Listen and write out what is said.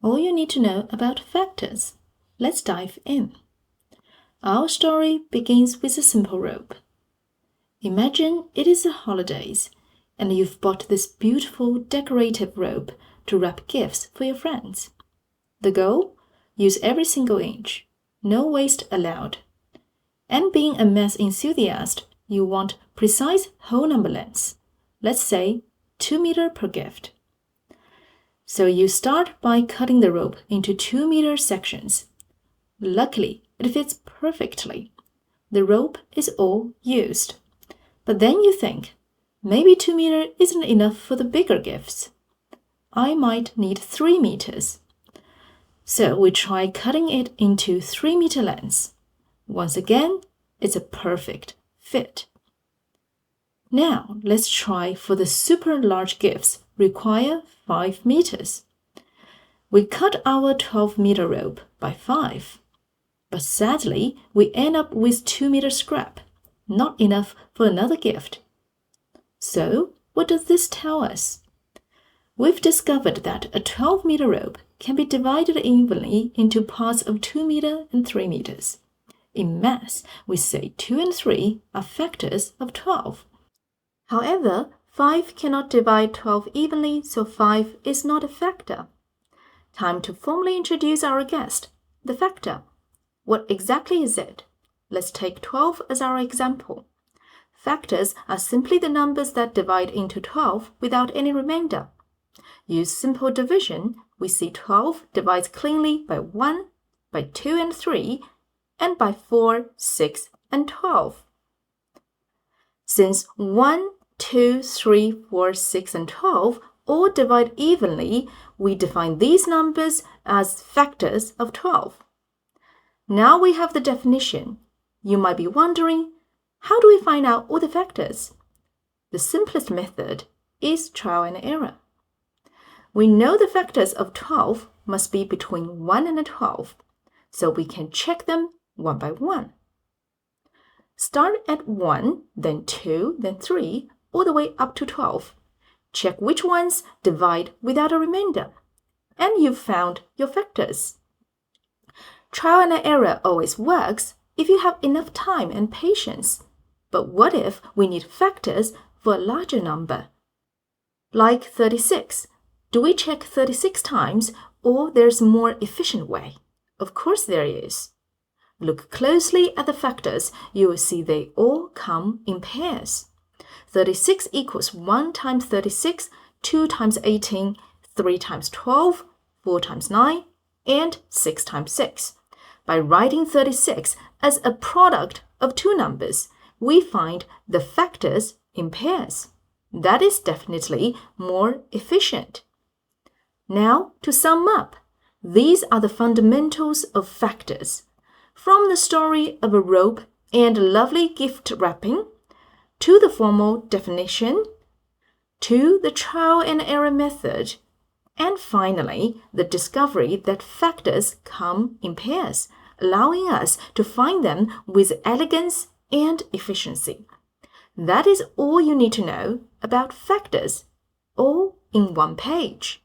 all you need to know about factors. Let's dive in. Our story begins with a simple rope. Imagine it is the holidays, and you've bought this beautiful decorative rope to wrap gifts for your friends. The goal? Use every single inch. No waste allowed. And being a math enthusiast, you want precise whole number lengths. Let's say 2 meters per gift. So you start by cutting the rope into 2-meter sections. Luckily, it fits perfectly. The rope is all used. But then you think, maybe 2 meters isn't enough for the bigger gifts. I might need 3 meters. So we try cutting it into 3-meter lengths. Once again, it's a perfect fit. Now, let's try for the super large gifts require 5 meters. We cut our 12-meter rope by 5. But sadly, we end up with 2-meter scrap, not enough for another gift. So, what does this tell us? We've discovered that a 12-meter rope can be divided evenly into parts of 2 meters and 3 meters. In math, we say 2 and 3 are factors of 12. However, 5 cannot divide 12 evenly, so 5 is not a factor. Time to formally introduce our guest, the factor. What exactly is it? Let's take 12 as our example. Factors are simply the numbers that divide into 12 without any remainder. Use simple division, we see 12 divides cleanly by 1, by 2 and 3, and by 4, 6, and 12. Since 1, 2, 3, 4, 6, and 12 all divide evenly, we define these numbers as factors of 12. Now we have the definition. You might be wondering, how do we find out all the factors? The simplest method is trial and error. We know the factors of 12 must be between 1 and 12, so we can check them one by one. Start at 1, then 2, then 3, all the way up to 12. Check which ones divide without a remainder, and you've found your factors. Trial and error always works if you have enough time and patience. But what if we need factors for a larger number? Like 36. Do we check 36 times, or there's a more efficient way? Of course there is. Look closely at the factors. You will see they all come in pairs. 36 equals 1 times 36, 2 times 18, 3 times 12, 4 times 9, and 6 times 6. By writing 36 as a product of two numbers, we find the factors in pairs. That is definitely more efficient. Now, to sum up, these are the fundamentals of factors. From the story of a rope and lovely gift wrapping, to the formal definition, to the trial and error method, and finally, the discovery that factors come in pairs, allowing us to find them with elegance and efficiency. That is all you need to know about factors, all in one page.